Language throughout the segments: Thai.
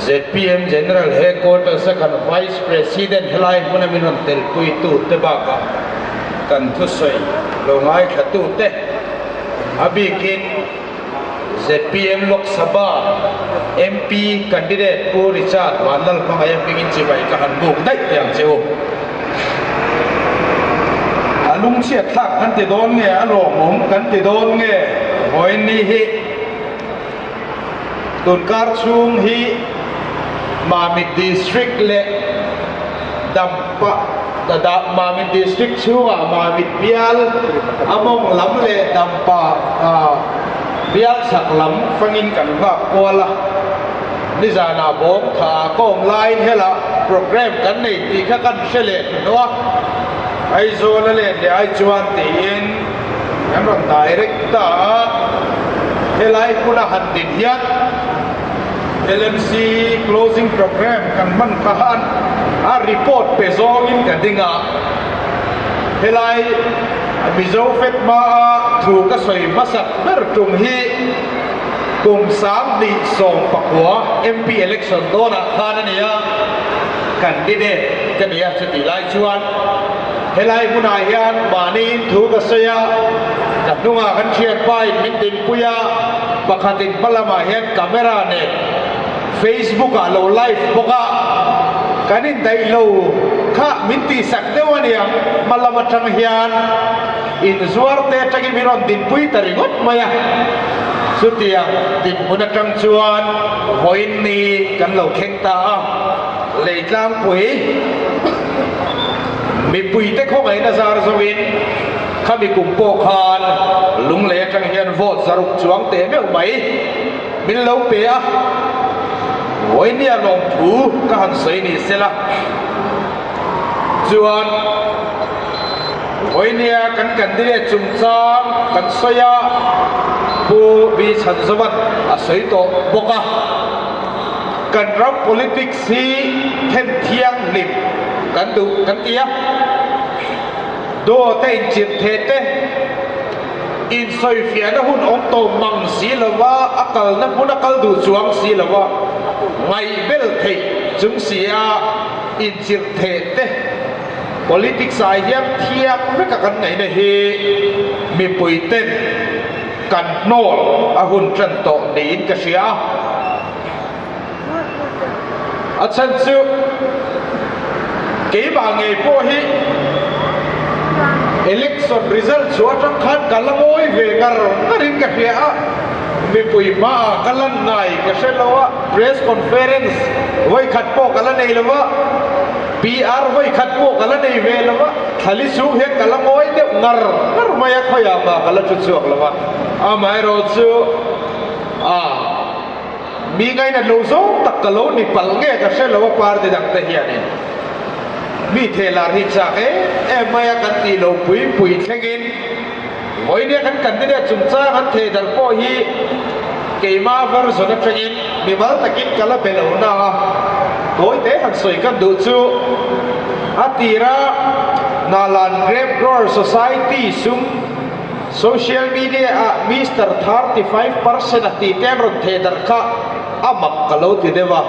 ZPM General Headquarters kan Vice President helai puna minon tel pui tu te baka kan thusoi lo ngai khatu te abikin ZPM Lok Sabha MP candidate pu Richard Wandal pangaya pingin chibai ka han buk dai yang cheu alung chiat thak kan te don nge alo mom kan te don nge hoi ni hi tun kar chung hi Mami District le dampa da Mami District chunga Mami Bial among lam le dampa Bial sak lam fangin kan va kola nizana bom tha kom line hela program kan nei ti kha kan shele no ai zo le le ai chuan ti in am ron director helai puna han din hian LMC closing program kan man kahan a report pe zong in kan dinga helai mizo fet ma thu ka soi masak ber tum hi kum sam di song pakwa MP election dona khana nia candidate kan ya chati lai chuan helai puna hian mani thu ka saya kanunga kan chiat pai min tin puya pakhatin palama hian camera net Facebook alo live boka kanin dai lo kha minti sak dewania malama thang hian in zuarte tagi miron din pui taringot maya sutia din munatang chuan hoin ni kan lo khengta leitlang pui mi pui te khong ai na zar zawin khami kumpo khan lung le tang hian vote zaruk chuang te me mai min lo pe a hoi nia long thu ka han sei ni sela chuan hoi nia kan dire chung chang kan soya pu bi chan zawat a sei to boka kan rap politics hi then thiang lim kan du kan tia do te in chit the te in soi fian hun ong to mang si lawa akal na puna kal du chuang si lawa ngai bel thei chung sia in chir the te politics ai hiam thiak me ka kan ngai na he mi pui ten kan nol a hun tran to niin ka sia a chan chu ke ba nge po hi election result chuatang khan kalamoi ve ngar ngarin ka sia mi pui ma kalan nai ka selawa press conference wai khat po kalan nei lawa PR wai khat po kalan nei ve lawa thali su he kalamoi de ngar maya khoya ma kala chu chuak lawa a mai ro chu mi ngai na lo zo tak kalo ni pal nge ka selawa par de dak te hian mi thela ri cha ke e maya kan ti lo pui thengin hoi ne kan dire chung cha kan the dal po hi keima ver zona thengin mi mal takin kala belo na hoi te han soi kan du chu atira nalan grape grower society sum social media Mr 35% ati temron the dar kha amak kalo ti dewa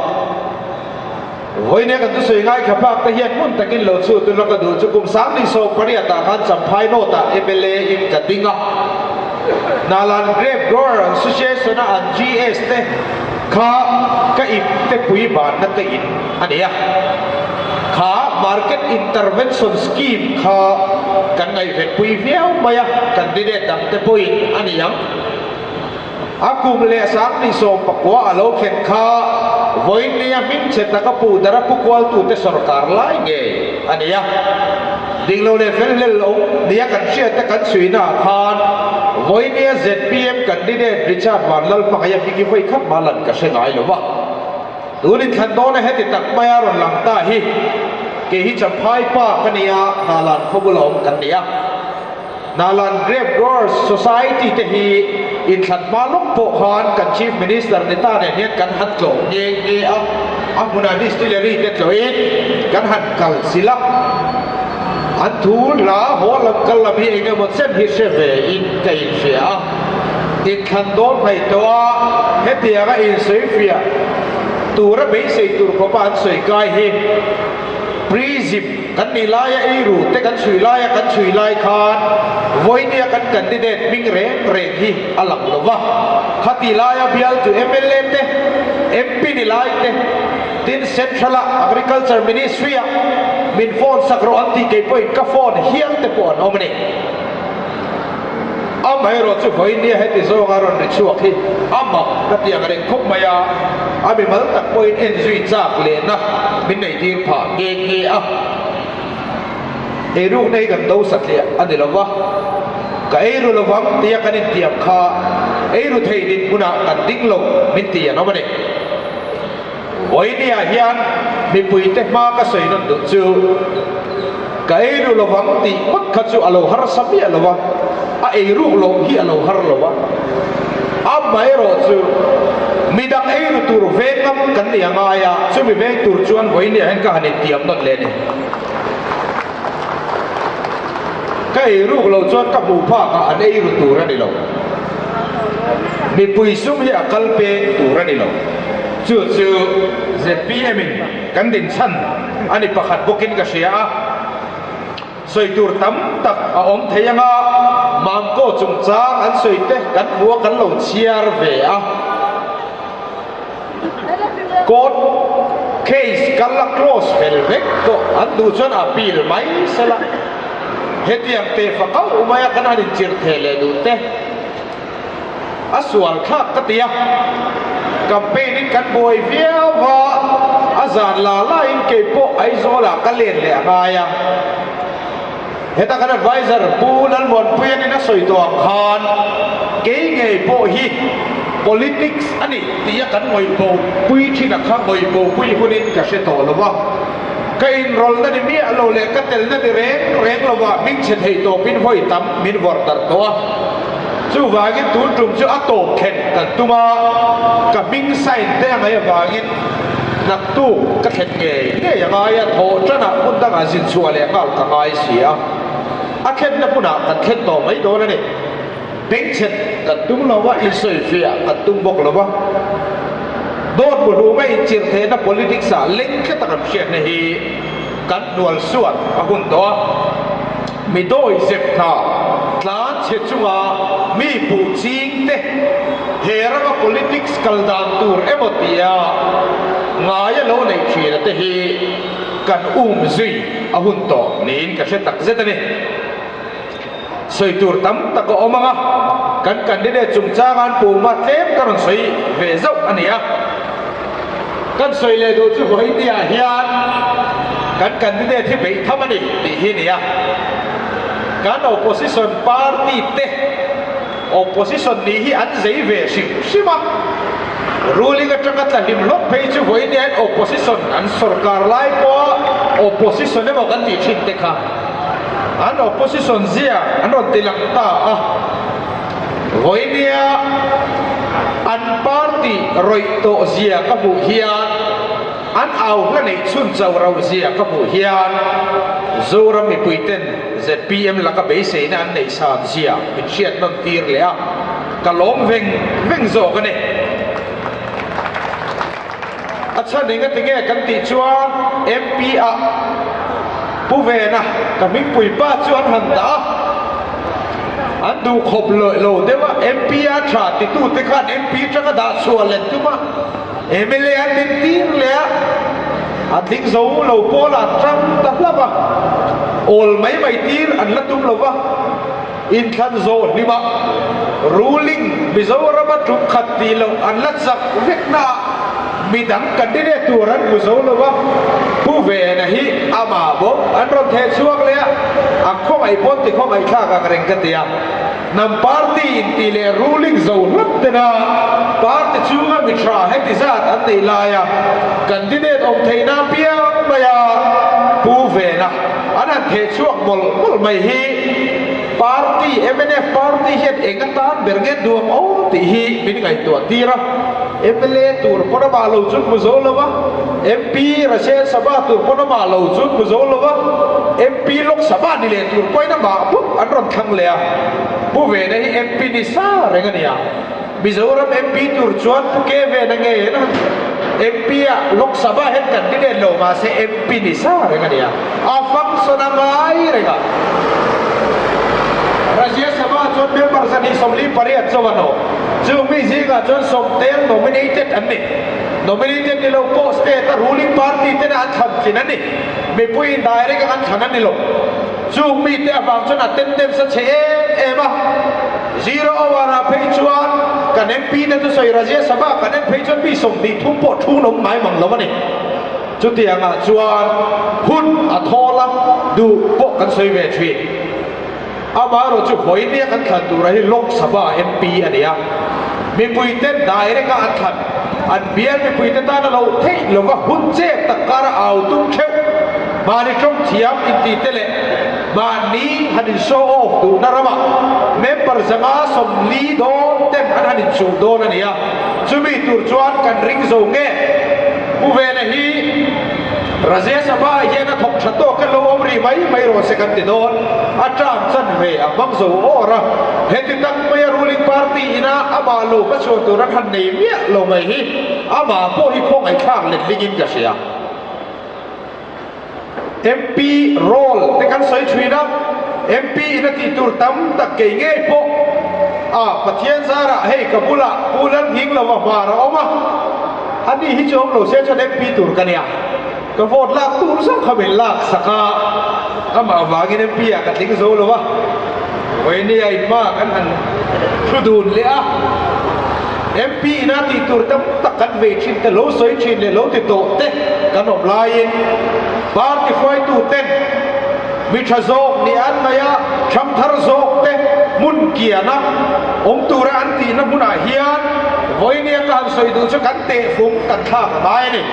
hoi ne kan tu soi ngai khapak ta hian mun takin lo chu tu lo ka du chu kum sang ni so pari ata khan champhai no ta ebele in kadinga nalan grape grower association an GS te kha ka ip te pui ban na te in ania kha market intervention scheme kha kan ngai vet pui viau maya candidate dam te pui ania akum le sang ni so pakwa alo khen kha voin nia min cheta ka pu dara pu kwal tu te sarkar lai nge ania dinglo le fel le lo dia kan sia ta kan suina khan voin nia ZPM candidate Richard Wandal pakaya piki voi khap malan ka se ngai lo wa tunin khan do na heti tak maya ron lang ta hi ke hi champhai pa kania halan khobulom kan nia nalan grape growers society te hi in khat malok po khan kan chief minister ni ta ne hian kan hat lo nge a muna distillery te tloin kan hat kal silak an thu la ho lam kal lam hi enge mo sem hi se ve in kai fia in khan don mai to hetia ga in sei fia ตัวระเบิดใส่ตัวพบานสวยกายเฮปรีซิมกันนี่ลายไอรูแต่กันช่วยลายกันช่วยลายขาดวันนี้กันกันดิเดตมิงเร่ฮีอัลลังลวะขัดลายบิอัลจูMLAเตMPนี่ลายเตทินเซ็นทรัลAgriculture Ministryมินโฟนสักรอันที่เก็บไว้กับโฟนเฮียงเตปอนอมนี่อาไม่รอดจุดวันนี้ให้ติดโซ่การอนริชวกที่อามาก็ที่อย่างเร่งคุกมายาอาไม่มาตักไปเอ็นซีจากเลยนะมินในที่ผ่าเงี้ยอ่ะไอ้ลูกในกันดูสัตว์เลยอันนี้เราว่าก็ไอ้ลูกเราฟังที่กันเตียมข้าไอ้ลูกไทยดินมุนากันดิ้งลงมินเตียนเอามาเนี่ยวันนี้อาเฮียนมีปุยเตะมาก็สวยนั่นดูจูก็ไอ้ลูกเราฟังที่มัดขัดจูอโลฮาร์สับยาเราว่าไอ้ลูกเราที่อโลฮาร์เราว่าอาไม่รอดจูมีดังไอ้ลูกตัวเวงกันเนี่ยง่ายอ่ะจูมีเวงตัวจวนวันนี้เห็นกันเตียมนั่นเลยเนี่ยก็ไอ้ลูกเราจวนกับบูพากันไอ้ลูกตัวนั่นเรามีปุยซุ่มที่อักลเปตัวนั่นเราจู่ZPM กันดินชันอันนี้ประคัดบุกินกับเสียสวยตัวตั้มตักอมเทียงมังโกจุงจางอันสวยเตะกันบัวกันเหล่าเชียร์เวียกดเคสกันละคลอสเฟลเวกก็อันดูจนอาปีลไม่สละเฮติยังเตะฝักเอาอุมากันอันจิรเทเลดูเตะอสวลข้ากตียกับเป็นกันบอยเวียว่าอาจารย์ลาลาอินเก็บโปไอโซลากันเล่นเลยอะไรอ่ะเหตุการณ์ advisor ปูนันบนเพื่อนนี่นะสวยตัวขานเก๋ไงโปฮิต politics อันนี้ที่ยักกันมวยโปปุยที่นักข้างมวยโปปุยคนนี้จะเสียตัวหรือว่าก็อินโรลนั่นมีอะไรเลยก็เตลนั่นเร่งหรือว่ามิ่งเฉยตัวพินห้อยตั้มมินวอร์ตัดตัวจู่ว่ากินตูนจุ่มจู่อัตโตเข็นกันตัวมากับมิ่งใส่ได้ยังไงว่ากินนักตู้ก็เข็นเงยเนี่ยยังไงอะโถจะนักพุ่นตั้งอาสินชัวร์เลยก็กับไอเสียอาเข็นนักพุ่นอ่ะกันเข็นต่อไม่โดนนี่เป็นเช่นกันตุ้มเราว่าอินสุเฟียกันตุ้มบอกเราว่าโดนบุรุษไม่จิตเทนะ politics เล่นแค่ตะกับเชียนนี่กันนวลส่วนอาหุ่นตัวมีโดยเจ็บหน้าหลานเชื่อชัวมีผู้จริงเตะเฮรัก politics กัลดานตูร์เอโมติยางายโลในเชียร์เตะกันซุยอาหุ่นตัวนี่ก็เช่นตักเซตนี่สวยตูร์ตั้มตะก็ออกมากันดิเดจุ่มจ้ากันปูมาเทปกันสวยเวซอันนี้กันสวยเลยดูจู่หัวอินเดียเฮียกันดิเดที่ไปทำมันอีกที่นี่กัน opposition party เตะ opposition นี่อันใจเวสิใช่ไหม ruling ก็จะกัดละหิมลบไปจู่หัวอินเดีย opposition อันสุรการไล่ก็ opposition เนี่ยบอกกันตีชิดเตะค่ะอัน opposition เสียอันรถติลังตาหัวอินเดียอัน party รอยโตเสียกับผู้เฮียอันเอาเพื่อนในชุนเจ้าเราเสียกับผู้เฮียโจรมีปุยเต้น ZPM แล้วก็เบสเนอันในสานเสียเป็นเชียดนนตีร์เลยก็ล้มเวงโจกันเนี่ยอาจารย์เองก็ติงกันติชัว MP ผู้เวนะก็มีปุยป้าชวนหันตาอันดูขบเลยโลเดี๋ยวว่า MP ชาติตู้เตะขัน MP จะกระดาษชัวเล่นตัวมาMLA อันเป็นทีมเลยอันทิ้งโซ่เราโพลาทรัมตัดละปะโอลไม่ทีมอันละตุ้มเราปะอินทันโซนนี่ปะ ruling บิโซระบัดทุกขัดตีเราอันละสักเวกนามีดังกันได้ตัวรันบิโซเราปะผู้เวนะฮีอามาบอกอันรถเทช่วงเลยอักข้อไอพอนติข้อไอข้ากันเร่งกันเตียนำ party อินทีเล ruling โซนรับเตนะparty ช่วงมิตรให้ติดอันนี้ลายกันที่เด็ดอมเทน่าเปียมายาผู้เวนะอันนั้นเทช่วงมลไม่ฮี party MNF party เฮ็ดเองกันตานเบรเกตดวงโอ้ตีฮีเป็นไงตัวตีระ MLA ตัวพนมาลจุดมุโซลวะ MP รัชเชษสบาตัวพนมาลจุดมุโซลวะ MP ลกสบานี่เลยตัวก้อยน้ำมาปุ๊บอันรอนคังเลยผู้เวนะฮี MP นิสาเรื่องนี้มิโซรัม MP ตัวจวนผู้เกเวนังเงนะ MP อะลกสภาเห็นกันที่เด่นโลมาเซ MP นิสาอะไรกันเนี่ยฟังสนามายอะไรกันรัฐสภาจนเมมเบอร์สันนิสมลีปริยัติจวนโนจึงมีสิ่งจนสมเต็ม nominated อันนี้ nominated นี่เราโพสต์แต่ ruling party ที่นั่นทันกินอันนี้ไม่พูดอินได้เลยกันทันอันนี้หรอกจึงมีแต่บางส่วนเต็มสักเชมะ zero วันละเพย์จวนกัน MP นั่นตัวใส่รัฐสภากันเพย์จวนมีสมดีทุกปอดทุกหนุ่มหมายมั่งแล้ววันนี้จุดที่ยังจวนหุ่นทอลังดูปกกันใส่เวทีอามาเราจะหอยเนี่ยกันขันตัวอะไรลกสภา MP อันนี้มีปุยเต้นได้เลยกันขันอันเบียร์มีปุยเต้นได้เราเท่เราว่าหุ่นเจ็บตะการเอาตุ้งเขี้ยวมาในช่องเทียมอินดีเตเลมานี้ฮันดิโชว์ออฟดูนารามะเมมเบอร์สังอาสมลีโดนเต็มฮันดิโชว์โดนอันนี้จะมีตัวจวนกันริงโซเง่ผู้เวนะฮีรัฐสภาเย็นทบชะโตกันลงอมรีไม่รู้สึกกันติดโดนอาจารย์สันเวะบังโซโอระเฮติตังไม่รู้ลิงปาร์ตี้นะอามาลูกก็ชวนตัวรัฐนายมีลงไปฮีอามาพวกที่คงไอ้ข้างเล็ดลิงินกันเสีย MP role ในการใช้ชีวิตนะ MP นั่นที่ตัวตั้มตะเกียงเงี้ยพวกปะเทียนซาระให้กับผู้ลันหิงเราว่าเราเอามาอันนี้ฮิจงเราเสียชน MP ตัวกันเนี่ยก็โฟดลากตูนสักขมิ้นลากสักอามาว่ากิน MP อ่ะกันทิ้งโซ่หรือวะวันนี้ไอ้มากอันชุดูนเลยMP นะที่ตัวตั้มตะกันเวชินแต่โลสวยชินเลยโลติโตเตะกันอมลายบาร์ที่ไฟตูเต้นมิชโซกนี่อันมายาชัมทารโซกเตะมุนเกียนะตัวอันตีนะมุนอาเฮียนวันนี้การสวยดูจะกันเตะฟุ้งกันท่าได้นี่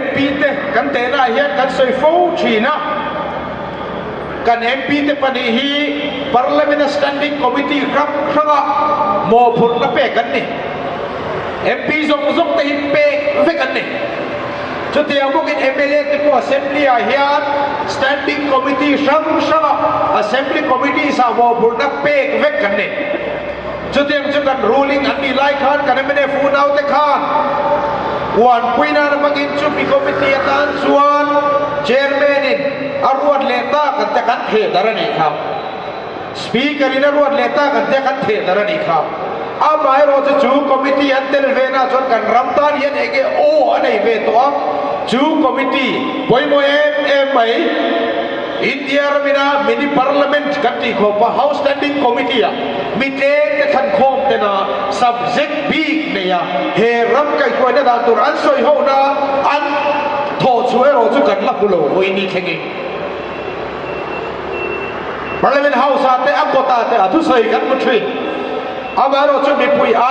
MP เตะกันเตะนะเฮียนกันสวยฟุ้งชีนะกัน MP เตะปนีฮี Parliament Standing Committee ครับข้างโมพุนนับเปกันนี่ MP ส่งเตะฮิเปเวกันนี่จุดที่ยังบุกิน MLA ที่พวก Assembly อาเฮียน Standing Committee ช่าง Assembly Committee สาวโมพุนนับเปเวกันนี่จุดที่ยังจะกัน ruling อันนี้ไล่ขันกันไม่ได้ฟูนเอาแต่ขันวันคุยนั้นมากินชุดมีคอมมิตี้ตันส่วนเชอร์แมนินอารวดเลต้ากันแต่กันเทดารณีครับสปีกเกอร์อินอารวดเลต้ากันแต่กันเทดารณีครับอามาให้เราจะจูคอมมิตี้อันเตลเวน่าจนกันรำตานยันเอกโออันไหนเวตัวจูคอมมิตี้ปอยโมเอ็มไออินเดียร์มินามินิพาร์ลิเมนต์กันที่เขาว่า House Standing Committee อะมิเตะขันโคมเตนะ subject big เนี่ยเฮรัมไก่ตัวนั้นตัวอันสวยหัวนะอันโถช่วยเราจุกันลับบุโรวันนี้เข่ง Parliament House แต่อังกฤษแต่ทุสายกันมุทรีอามาเราจะมีปุยไอ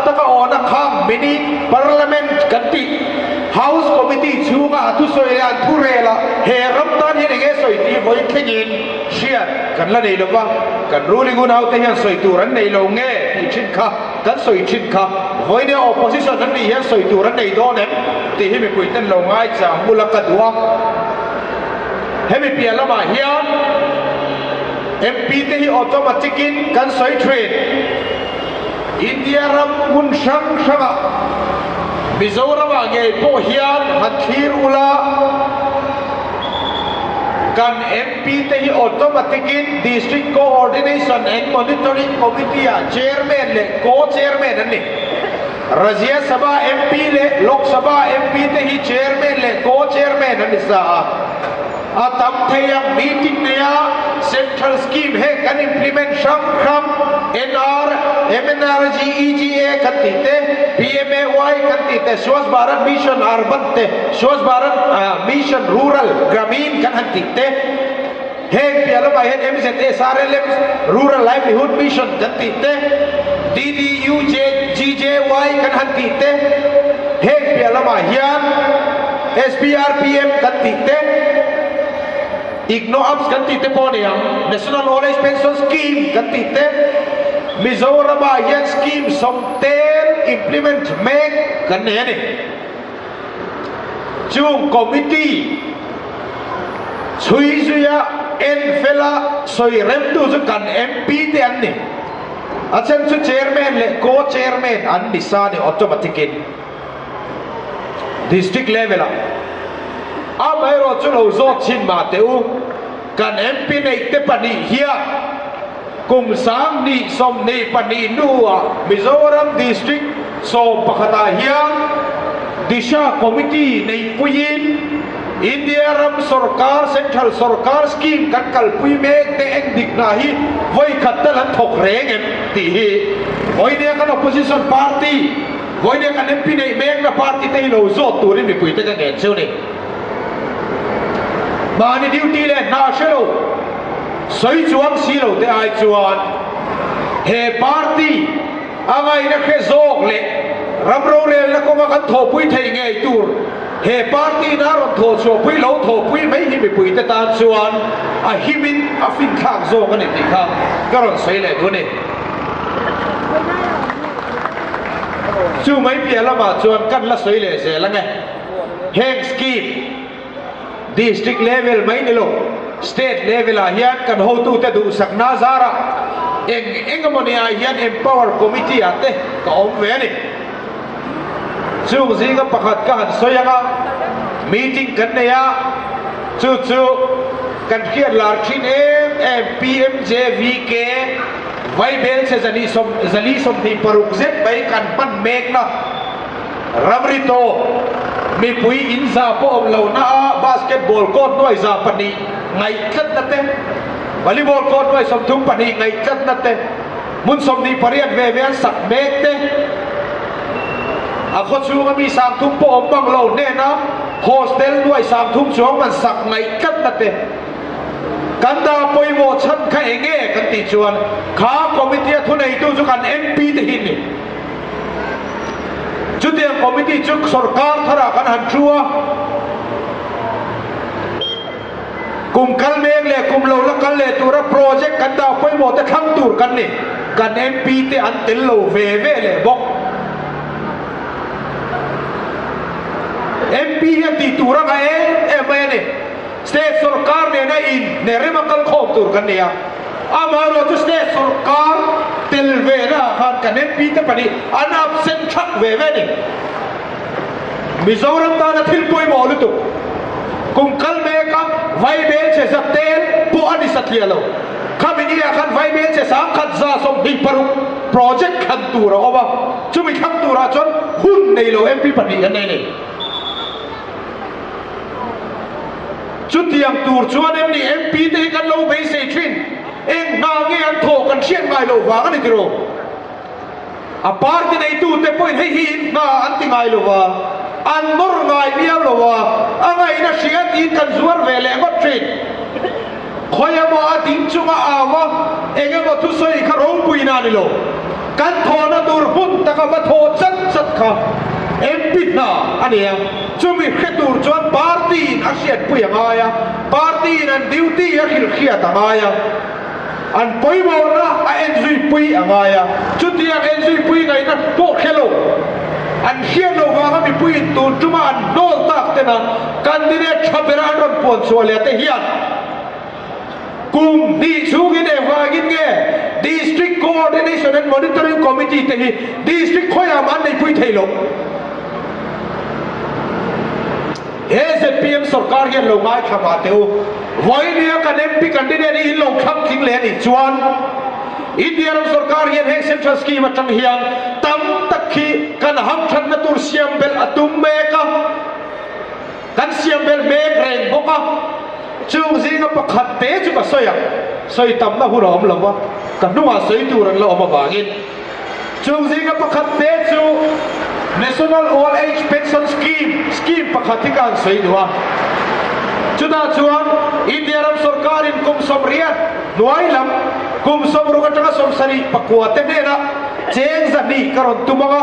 ตักอ่อนข้างมินิ Parliament กันที่House Committee ชูงาทุสอยอันทุเรล่ะเฮรัมตันเฮนเกสอยที่วันที่ยินเชียร์กันละนี่หรือวะกันรู้ลิกุนเอาแต่ยังสอยตัวรันในโลงเง่ที่ชินค่ะกันสอยชินค่ะวันนี้ opposition นั้นนี่ยังสอยตัวรันในโดนเนี่ยที่ให้มีคุยเต้นโลงง่ายจากมูลค่าตัวให้มีเปลี่ยนละมาเฮียน MP ที่ automatic กันสอยเทรดอินเดียรัมมุนชังชะมิโซรัมเงยโปเฮียนฮัตทีรุลากัน MP ที่ automatic District Coordination and Monitoring Committee อ่ะ Chairman เลย Co-Chairman นั่นนี่รัฐสภา MP เลยโลกสภา MP ที่ Chairman เลย Co-Chairman นั่นนี่ซะอาตามที่ยัง meeting เนี่ย Central Scheme ให้กัน implement ช่างครับ NR MNRG EGA กันติดเต PMAY กันติดเต Swachh Bharat Mission Urban เต Swachh Bharat Mission Rural กรามีนกันติดเตเฮงเปียละไปเห็น MZA SRLM Rural Livelihood Mission กันติดเต DDU GJY กันติดเตเฮงเปียละมาเฮียน SPRPM กันติดเตอีกโนอัพกันติดเตปอเนี่ย National Old Age Pension Scheme กันติดเตมิโซรัมยันสกีมสมเต็ม implement เมกกันเนี่ยนี่จุงคอมมิตี้ช่วยช่วยเอ็นเฟล่าช่วยเริ่มดูจุกัน MP เดียนนี่อาจารย์ช่วย chairman เลย co chairman อันดิสานี่ automatic district level mai ro chu lo zot chin ma teu kan MP nei te pani hia kum sang ni som nei pani nuwa Mizoram district so pakhata hian disha committee nei puyin India ram sarkar central sarkar scheme kan kal pui me te eng dik na hi voi khatal an thok reng em ti hi voi ne kan opposition party voi ne kan MP nei mek na party te lo zot turin mi pui te kan gen cheu ni mani duty le na shelo soi chuang si lo te ai chuan he party angai na khe zok le ramro le la ko ma kan tho pui thei nge tur he party na ron tho cho pui lo tho pui mai hi mi pui te ta chuan a himin a fin khak zok ani ti kha karon sei le du ni chu mai pia la ma chuan kan la sei le se la nge heng scheme district level mai ni lo state level a hian kan ho tu te du sakna zara engamonia hian empower committee ate ka om ve ni chu zinga pakhat ka han soyanga meeting kan ne ya chu kan khiat lar thin PMJVK vai bel se zali som ni paruk zet bai kan pan mek na ramrito mi pui inza po om lo na basketball court noi za pani ngai khat na te volleyball court noi som thum pani ngai khat na te mun som ni pariat ve ve sak mek te a kho chu mi sang thum po om bang lo ne na hostel noi sang thum chong man sak ngai khat na te kan da poi mo chan kha enge kan ti chuan kha committee thu nei tu chu kan MP te hin ni Judian committee chuk sarkar thara kan han chua kum kal mek le kum lo la kal le tura project kan da poi mo te thang tur kan ni kan MP te an tel lo ve le bok MP ya ti tura ga mai ne state sarkar ne na in ne rema kal khop tur kan ni ya amaro tu state sarkar tel ve na khan kan MP te pani an absent thak ve ni Mizoram ta na thil poi mo lu tu kum kal me ka vai be che zatel pu ani satlia lo khamini ya khan vai be che sam khat za som ding paru project khan tu ro ba chumi kham tu ra chon hun nei lo MP pani kan nei chutiang tur chuan em ni MP te kan lo be se thin eng na nge an tho kan chian ngai lo wa kan ni ro a party nei tu te point hei hi na an ti ngai lo wa an nor ngai miam lo wa angai na siat in kan zuar ve le got trin khoya mo a ding chunga awa enge mo tu soi kha ro pui na ni lo kan tho na dur hun ta ka ba tho chat chat kha MP na ania chumi khetur chuan party a siat pui anga ya party an duty a khil khia ta nga ya an poi mo na a enjui pui anga ya chuti a enjui pui ngai na po khelo an hian lo wa mi pui tur tuma an nol tak te na candidate thabera ron pon chole te hian kum di chugi de wa gin ge district coordination and monitoring committee te hi district khoya man nei pui thailo PM sarkar hian lo ngai khama teu voi ne kan MP candidate in lo kham king le ni chuan India ram sarkar hian he central scheme atang hian tam takhi kan ham than na tur siam bel atum me ka kan siam bel me reng boka chung zinga pakhat te chu ka soi tam na hurom lo wa kan nuwa soi turan lo ma bangin chung zinga pakhat te chu National Old Age Pension Scheme pakhatikan soi duwa chuda chuan India ram sarkar in kum somriat nuai lam kum som rugatanga som sari pakwate ne na cheng zani karon tumanga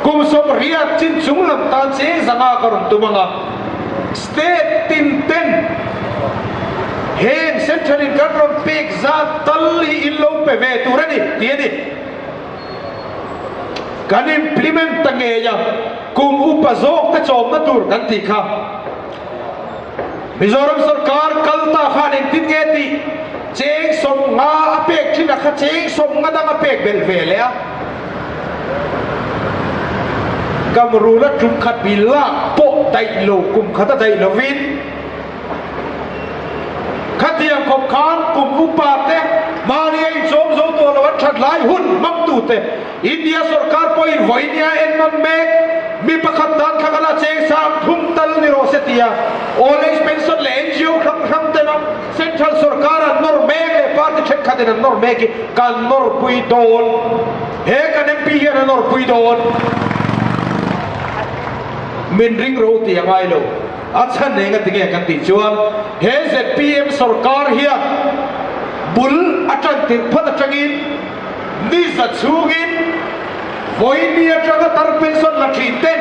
kum som riat chin chunglam ta cheng zanga karon tumanga state tin ten hen central in karon pek za talli illo pe ve turani tieni kan implement tangeya kum upazok te chom na tur kan ti kha Mizoram sarkar kalta khan in tin ge ti cheng som nga apek thina kha cheng som nga dang apek bel vele a kamrula tum khat bila po ไตโลกุมขัดใจโลวินขัดเทียงขบขานกุมอุปาเตมาเรียโจมโจตัวละวัดชัดหลายหุ่นมังตูเตอินเดียสุรการปอยไวเนียเอ็นมันเมกมีประคับดันขักลาเจงสามทุ่มตัลนิโรเซตียโอเลสเป็นส่วนเลนจิโอครั้งเตนะเซ็นทรัลสุรการนอร์เมกเลยปาร์ติเช็คขัดเดนนอร์เมกกันนอร์ปุยโดนเฮกันเอ็มพีเฮนนอร์ปุยโดนมินริงโรตียังไงโลอาจารย์เนี่ยกันติเกกันติจวนเฮเซพีเอ็มสุรการเฮียบุลอาจารย์ติดพัดจังอินนิสชูกินวันนี้อาจารย์ตาร์เป็นส่วนละขีดเต้น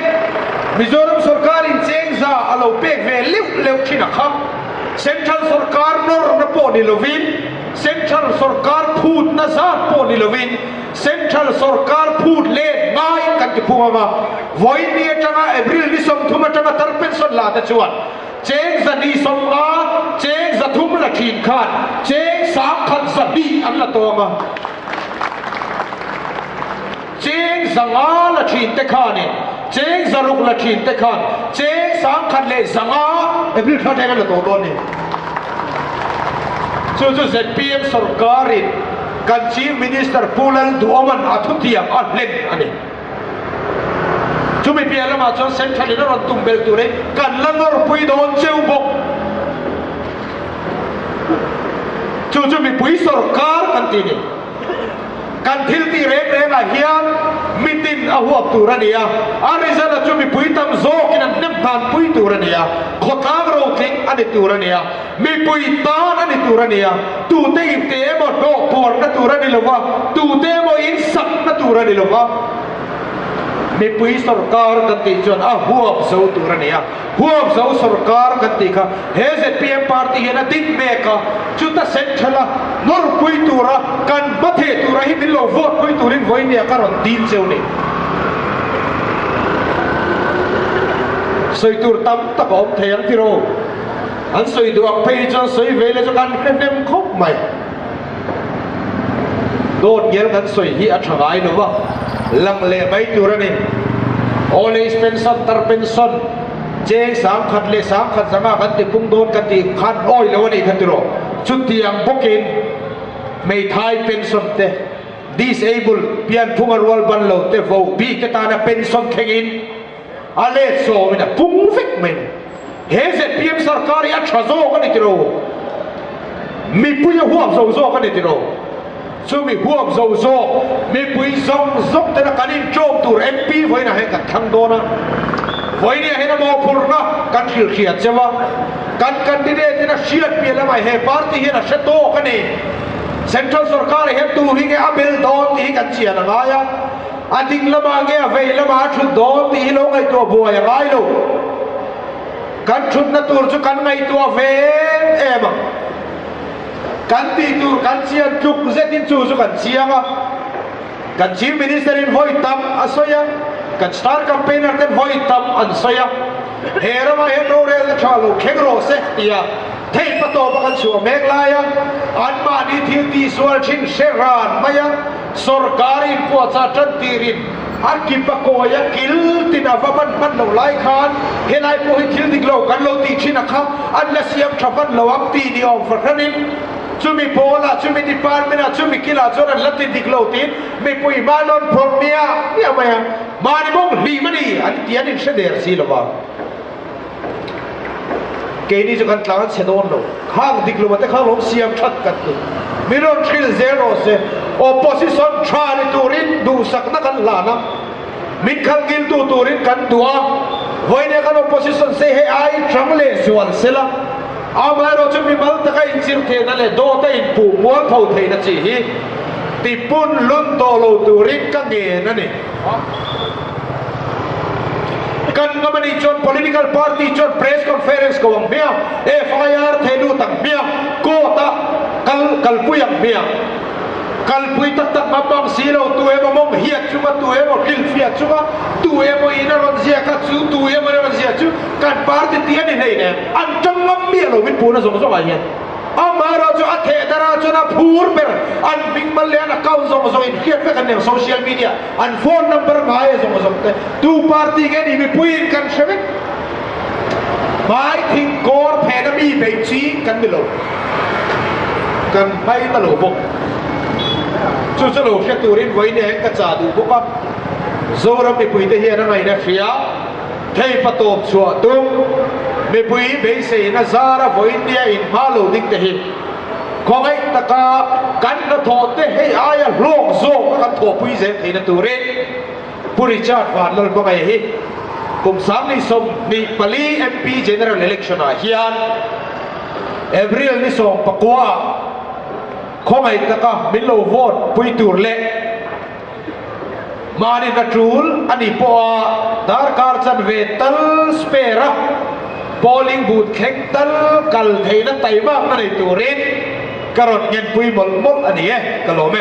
มิโซรัมสุรการอินเจงซาอาลูเปกเวลิวเลวที่นักขับเซ็นทรัลสุรการนอร์นปอนิลวินเซ็นทรัลสุรการพูดนาซาปอนิลวินเซ็นทรัลสุรการพูดเล่นง่ายกันที่พูดมาวันนี้อาจารย์เอเบริลนิสมทุมอาจารย์ตาร์เป็นส่วนละแต่จวนเจงจะดีสมอาเจงจะทุ่มละขีดขาดเจงสามขันจะดีอันละตัวมาเจงสังอาละขีดเตคานี่เจงจะลุกละขีดเตคานเจงสามขันเลยสังอาเอพิลเข้าใจกันละตัวตัวนี้จู่ๆเสร็จพีเอ็มสุรการิกันชีฟมินิสเตอร์พูลันดูอมันอาทุติยาอันเล่นอันนี้จุ่มพีเอ็มละมาจนเซ็นทรัลนี่เราตุ้มเบลตัวนี้กันละนอร์ปุยโดนเจ้าบกจู่ๆมีปุยสุรการกันทีนี้กันทิลตีเร่งๆเฮียนมิตินอาหัวตัวระเนียอาริซาละจุ่มปุยตำโซกินันนิมทานปุยตัวระเนียขดทางเราทิ้งอันนี้ตัวระเนียมีปุยตาอันนี้ตัวระเนียตูเตอิเตมอโดปอร์นัตัวระเนียลวะตูเตมออินสักนัตัวระเนียลวะมีปุยสุรการกันตีจวนหัวเสาตัวระเนียหัวเสาสุรการกันตีค่ะเฮเซพีเอ็มพาร์ตี้เฮนะติดเมกะจุดนั้นเซ็นทรัลนอร์ปุยตัวระกันบัตเฮตัวระฮิบิลโลวอดปุยตัวรินไว้เนี่ยการันตีเซลนี่สวยตัวตั้มตะกอบเทียนที่โรอันสวยดวงเพย์จนสวยเวลจกันเต็มครบไหมโดนเยอะกันสวยที่อัศวินหรือว่าลังเลไม่ตัวนี่โอเลสเป็นสันตร์เป็นสันเจสามขัดเลสามขัดสังกันติพุ่งโดนกันติขันอ้อยแล้ววันนี้กันติโรชุดที่ยังพกินไม่ทายเป็นสันเต disable เปลี่ยนพุ่งรัวบันโลเตโฟบีกตานะเป็นสันเข่งอะไรโซ่เนี่ยพุ่งฟิกมันเฮเซพีเอ็มสรการยัดชาโซกันติโรมีปุยหัวโซกันติโรช่วงมีหัวโซมีปุยซงแต่ละการนี้โจมตัวเอ็มพีไว้นะให้กันทั้งโดนะไว้เนี่ยให้นะมอพูร์นะกันเขียดใช่ไหมกันที่เนี่ยที่นะเชียดเปลี่ยนแล้วไม่ให้ปาร์ตี้ให้นะเชตโตกันนี่เซ็นทรัลสุรการเห็นตัวที่แกอับเบลโดนที่กันเชียร์นะไงอ่ะอันดิ้งละมาแกเวลละมาชุดโดนที่ลงไอตัวบัวยังไงลูกกันชุดนั่นตัวชุดกันไงตัวเวเอ็มกันตีตัวกันเชียร์จุกเซตินจูสุกันเชียร์กันชีฟมินิสเตอร์อินไว้ตับอัศยากันสตาร์แคมเปญนั้นไว้ตับอัศยาเฮรามาเฮโรเรลชาลูเข่งโรเซตียเทปโตปกันชัวเมกลายอันมาดีทิวตีสวลชิงเชรานมายังสุรการิปัวซาจันตีรินอันกิปะโกยกิลตินาฟมันเหลาไลคานเฮนายโพหิทิลดิกโลกันโลตีชินักครับอันละเสียมชับันเหลาอัมตีนิอมฟรันินจุมีโพลาจุมีดิปาร์เมนต์จุมีกิลาจวนลัติดิกโลตินมีปุยมาลอนพรเมียเนี่ยมานิมงลีมันนี่อันที่อันนี้เสด็จสิลวะเกนี่จะกันตลาดเสดอนโลข้างดิกโลมันแต่ข้างลมเสียมชัดกันตัวมิรอนคิลเซโรเซโอปอซิชันชาลิตูรินดูสักนักกันลานะมิดขังกิลตูรินกันตัวไว้เนี่ยกันโอปอซิชันเซเฮไอทรัมเลสวนเซล่าอามาเราจะมีมัลตะไคอินซิร์เทนั่นแหละโดดอินปูม้วนเผาเทนั่นสิติปุ่นลุ่นโตโลตูรินกังเกนั่นเองกันก็มันอีจน political party จน press conference ก็วังเมีย FIR เทดูตังเมียโกตะกัลปุยังเมียกัลปุยตักมาบังสีเราตัวเองมองเฮียจุกตัวเองมกิลฟิยจุกตัวเองอินารันเซียกัดจูตัวเองรันเซียจุกันปาร์ตี้ที่นี่ให้เนี่ยอันจังงั้มเมียเราวินปูนะสมสมอะไรเนี่ยอามาเราจะอัดเหตุเราจะนับพูดเปอร์อันบิงมาเลยนะเขาสมสมอินเขียนไปกันเนี่ยโซเชียลมีเดียอันโฟนนัมเบอร์มาให้สมสมแต่ตัวปาร์ตี้แกนี่มีพูดกันใช่ไหม หมายถึงโกรแพนมีไปชี้กันไม่ลงกันไม่ตลกบกจู่สรุปแค่ตัวรินไว้เนี่ยกระจาดูพวกก็โซรมีปุยเทียนั่นไงนะเฟียเทยประตูชัวตุ้มมีปุยเบสนะซาระไว้เนี่ยอินมาลูดิ้งเทียของไอ้ตะกากันกระโถเตะให้อายโลกโซ่กันโถปุยเสถียรตัวรินผู้ริชาร์ดวานลนก็ไม่เห็นกลุ่มสามนิสมมีปลี MP General Election อาเฮียนเอเวอร์นิสมปะกัวของไอ้ตะกามิโลโวตปุยตูร์เล่มาดินัทรูลอันนี้ปัวดาร์การจันเวตัลสเปร่า polling booth แข่งตัลกัลเทนันไตมากนั่นไอ้ตูรินกระโดดเงินปุยหมดอันนี้ก็รู้ไหม